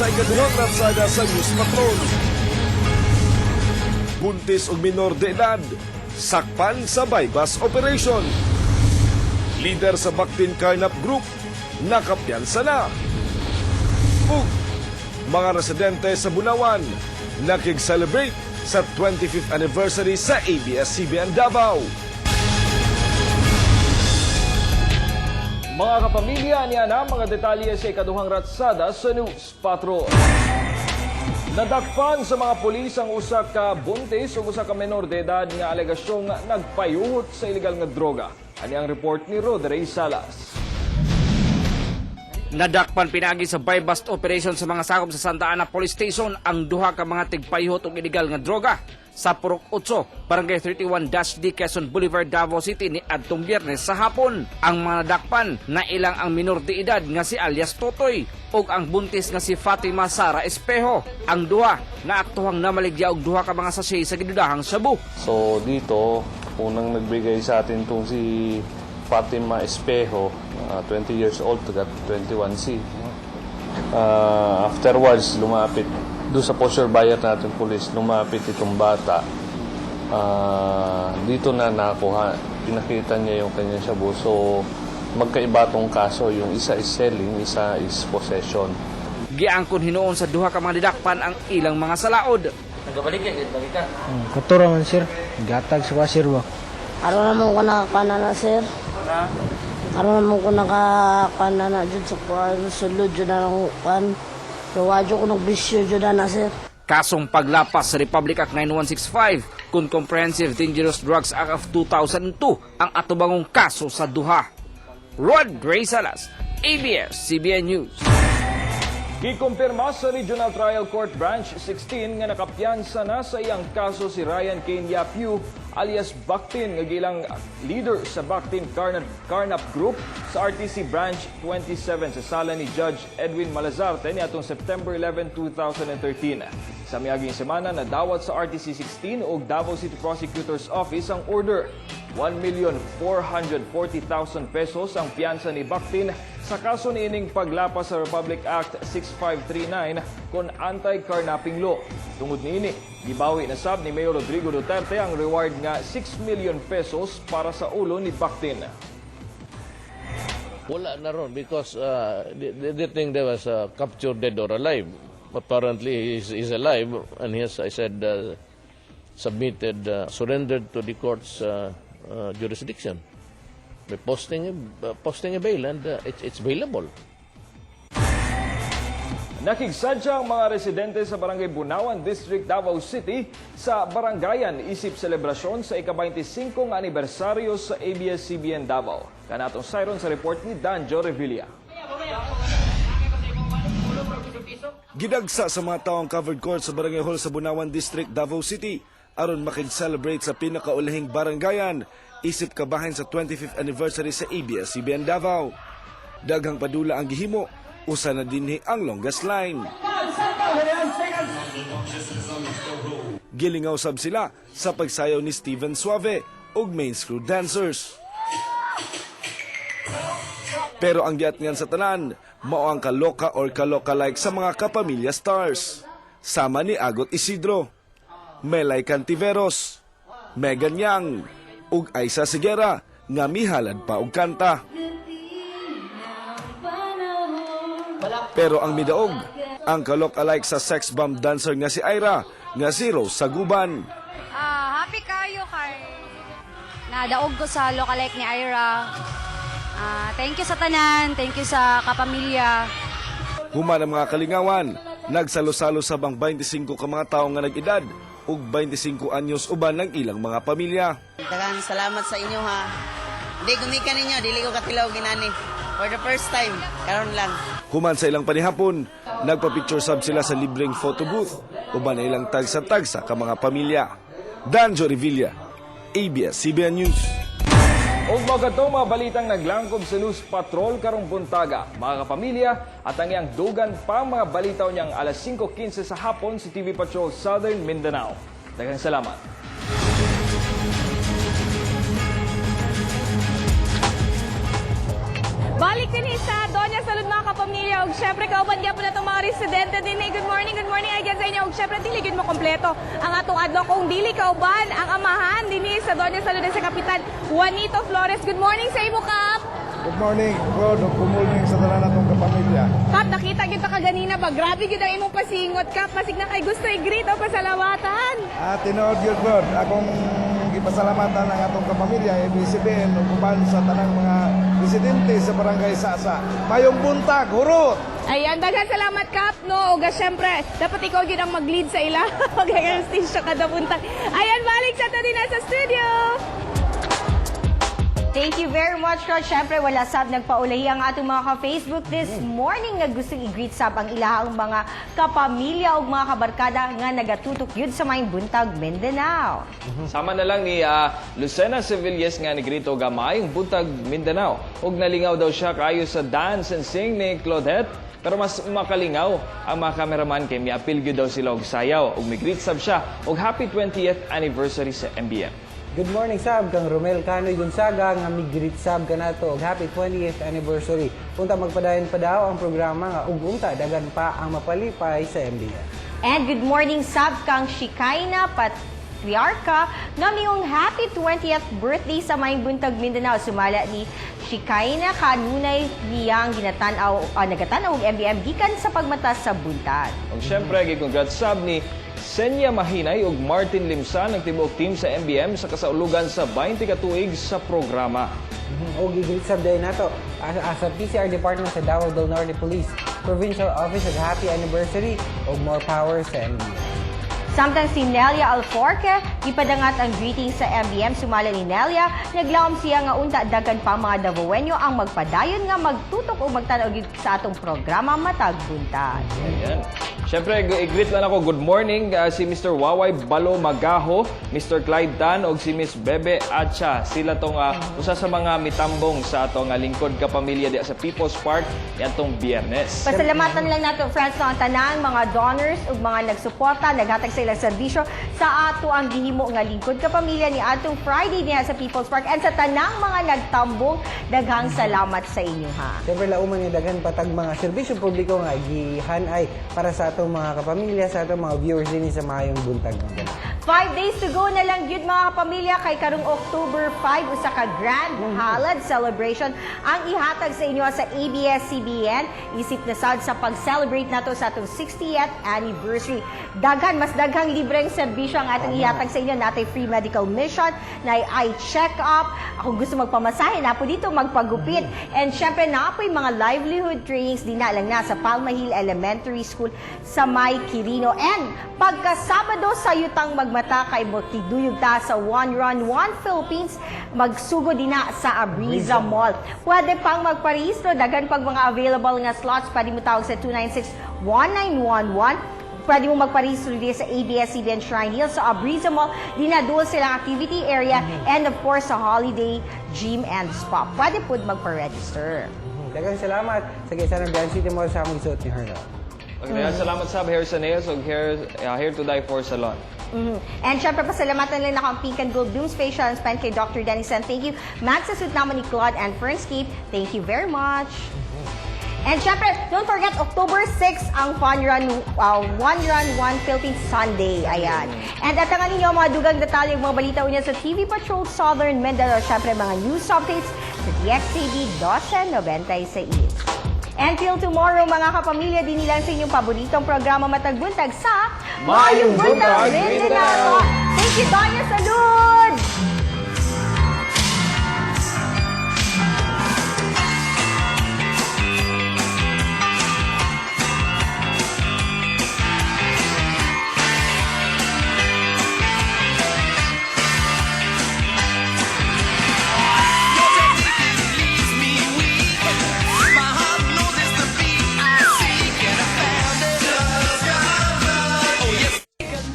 sa ikaduhang rapsada sa News Patrol. Buntis og minor de edad, sakpan sa bypass operation. Leader sa Bactin Carnap Group, nakapiyansa na. Ug mga residente sa Bunawan, nakig-celebrate sa 25th anniversary sa ABS-CBN Davao. Mga kapamilya, niya na mga detalye sa ikaduhang ratsada sa News Patrol. Nadakpan sa mga pulis ang usa ka buntis o usa ka menor de edad nga alegasyong nagpayuhot sa ilegal nga droga. Ani ang report ni Rodrey Salas. Nadakpan pinagi sa bypass operation sa mga sakop sa Santa Ana Police Station ang duha ka mga tigpayuhot og ilegal nga droga sa Purok 8, Barangay 31-D, Quezon Boulevard, Davao City ni adtong Biyernes sa hapon. Ang mga nadakpan na ilang ang minor de edad nga si alias Totoy ug ang buntis nga si Fatima Sara Espejo. Ang duha naaktuhang namaligya og duha ka mga sachet sa gidudahang shabu. So dito, unang nagbigay sa atin itong si Fatima Espejo, 20 years old, taga 21C. Afterwards, lumapit doon sa posture buyer natin police, lumapit itong bata. Dito na nakuha, pinakita niya yung kanyang shabu. So magkaiba tong kaso, yung isa is selling, isa is possession. Giangkon hinuon sa duha ka mga didakpan ang ilang mga salaod. Nagbalik ka? Katura man sir, gatag sa sir ba? Aron naman ko nakakana na sir. Aron naman ko nakakana na dyan sa kuwan. Sulod dyan na ng kuwan. Kawadyo ko nagbisyo dyan na sir. Kasong paglapas sa Republic Act 9165 kung Comprehensive Dangerous Drugs Act of 2002 ang atubangong kaso sa duha. Rodrey Salas, ABS-CBN News. Gikumpirma sa Regional Trial Court Branch 16 nga nakapiyansa na sa iyang kaso si Ryan Kane Yapiu alias Bactin nga gilang leader sa Bactin Carnap Group sa RTC Branch 27 sa sala ni Judge Edwin Malazarte niadtong September 11, 2013. Sa miaging semana nadawat sa RTC 16 ug Davao City Prosecutor's Office ang order. 1,440,000 pesos ang piyansa ni Bactin sa kaso niining paglapas sa Republic Act 6539 kon anti-carnapping law. Tungod niini, gibawi na sab ni Mayor Rodrigo Duterte ang reward nga 6 million pesos para sa ulo ni Bactin. Wala na ron because they think they was captured dead or alive. Apparently he's alive and he has, I said, submitted, surrendered to the court's jurisdiction. By posting a bail and it's bailable. Nakigsadya ang mga residente sa Barangay Bunawan District, Davao City sa barangayan isip selebrasyon sa ika-25 nga anibersaryo sa ABS-CBN Davao. Kanatong siron sa report ni Danjo Revilla. Gidagsa sa mga taong covered court sa Barangay Hall sa Bunawan District, Davao City aron makig-celebrate sa pinakaulahing barangayan isip kabahin sa 25th anniversary sa ABS-CBN Davao. Daghang padula ang gihimo, usa na dinhi ang longest line. Gilingaw sab sila sa pagsayaw ni Steven Suave ug main screw dancers. Pero ang giatngan sa tanan, mao ang kaloka or kaloka-like sa mga kapamilya stars. Sama ni Agot Isidro, Melay Cantiveros, Megan Yang, ug Aisa Sigera nga mihalad pa og kanta. Pero ang midaog, ang kalok-alike sa sex bomb dancer nga si Ira, nga si Rose Saguban. Happy kayo kay nadaog ko sa lookalike ni Ira. Thank you sa tanan, thank you sa kapamilya. Human ang mga kalingawan, nagsalo-salo sa bang 25 ka mga tao nga nag-edad ug 25 anyos uban ng ilang mga pamilya. Daghang salamat sa inyo ha. Hindi gumikan ninyo, dili ko katilaw ginani. For the first time, karon lang. Human sa ilang panihapon, nagpa-picture sub sila sa libreng photo booth uban na ilang tagsa-tagsa ka mga pamilya. Danjo Revilla, ABS-CBN News. O magatong mga balitang naglangkob sa News Patrol karong buntaga, mga kapamilya, at ang iyang dugan pa mga balitaw niyang alas 5:15 sa hapon sa TV Patrol Southern Mindanao. Daghang salamat. Balik din sa Doña Salud mga kapamilya. Ug syempre kauban gyapon natong mga residente din. Good morning again sa inyo. Ug syempre dili gid mo kompleto ang atong adlaw kung dili kauban ang amahan din sa Doña Salud sa Kapitan Juanito Flores. Good morning sa imo, Kap. Good morning, God. Good morning sa tanan natong kapamilya. Kap, nakita kita kaganina ba? Grabe gid ang imong pasingot, Kap. Pasig na kay gusto i-greet o pasalamatan. Tinood yun, God. Akong gipasalamatan ang atong kapamilya, ibig ug uban sa tanang mga residente sa Barangay Sasa. Mayong buntag, hurot! Ayan, daghan salamat, Kap, no? Uga, syempre, dapat ikaw yun ang mag-lead sa ila. Mag-station kada buntag. Ayan, balik sa din sa studio. Thank you very much, Coach. Siyempre, wala sab nagpaulahi ang atong mga ka-Facebook this morning nga gustong i-greet sab ang ilahang mga kapamilya o mga kabarkada nga nagatutok yun sa may buntag Mindanao. Sama na lang ni Lucena Sevilles nga nigrito gamayong buntag Mindanao. Ug nalingaw daw siya kaayo sa dance and sing ni Claudette. Pero mas makalingaw ang mga cameraman kay miapil gyud daw sila og sayaw. Ug mi-greet sab siya og happy 20th anniversary sa MBM. Good morning sab kang Romel Canoy Gonzaga nga migreet sab kanato og happy 20th anniversary. Punta magpadayon pa daw ang programa nga ug unta dagan pa ang mapalipay sa MBM. And good morning sab kang Shikaina Patriarca nga miyong happy 20th birthday sa may buntag Mindanao. Sumala ni Shikaina kanunay niyang nagatanaw og MBM gikan sa pagmata sa buntag. Ug syempre gi-congrats sab ni Senya Mahinay ug Martin Limsan ang tibuok team sa MBM sa kasaulugan sa 20 ka tuig sa programa. O gigreet sab day nato sa PCR Department sa Davao del Norte Police Provincial Office ug happy anniversary ug more power sa MBM. Samtang si Nelia Alforque, ipadangat ang greeting sa MBM. Sumala ni Nelia, naglaom siya nga unta dagan pa mga Davaoenyo ang magpadayon nga magtutok o magtanaw sa atong programa Matag Buntag. Ayan. Siyempre, i-greet lang ako, good morning, si Mr. Waway Balo Magaho, Mr. Clyde Dan, o si Miss Bebe Acha. Sila tong usa sa mga mitambong sa atong lingkod ka pamilya di sa People's Park itong Biyernes. Pasalamatan lang nato, friends, ang tanan, mga donors ug mga nagsuporta, naghatag sa ilang serbisyo sa ato ang gihimo nga lingkod ka pamilya ni atong Friday niya sa People's Park and sa tanang mga nagtambong, daghang salamat sa inyo ha. Siyempre lauman nga daghan patag mga serbisyo publiko nga gihanay para sa atong mga kapamilya, sa atong mga viewers din sa mayong buntag. 5 days to go na lang yun mga kapamilya kay karong October 5 usa ka Grand Halad celebration ang ihatag sa inyo sa ABS-CBN. Isip na sad sa pag-celebrate nato sa atong 60th anniversary. Mas daghang libreng serbisyo ang atong ihatag sa inyo. Natay free medical mission, na eye check-up, kung gusto magpamasahe na po dito, magpagupit. And syempre na po yung mga livelihood trainings din na lang na sa Palma Hill Elementary School sa May Quirino. And pagkasabado sa yutang magmata kay Botiduyog ta sa One Run One Philippines, magsugo din na sa Abriza Mall. Pwede pang magparehistro, dagan pag mga available nga slots, pwede mo tawag sa 296-1911. Pwede mo magparehistro din sa ABS-CBN Shrine Hill sa Abriza Mall. Dinaduol silang activity area and of course sa Holiday Gym and Spa. Pwede po magpa-register. Daghang salamat sa kaysa ng Grand City Mall sa among isuot ni Herno. Okay, salamat sa Hair sa Nails ug Hair to Die for Salon. And syempre, pasalamatan lang na ang Pink and Gold Blooms Facial and Span kay Dr. Denison. Thank you. Max sa suit naman ni Claude and Fernscape. Thank you very much. And syempre, don't forget, October 6 ang One Run One Philippines Sunday. Ayan. And atangan ninyo ang mga dugang detalye mga balita unya sa TV Patrol Southern Mindanao. Syempre, mga news updates sa DXTV 1296. And till tomorrow, mga kapamilya, din nilang sa inyong paboritong programa Matagbuntag sa Mayong Buntag, Mindanao! Thank you, Doña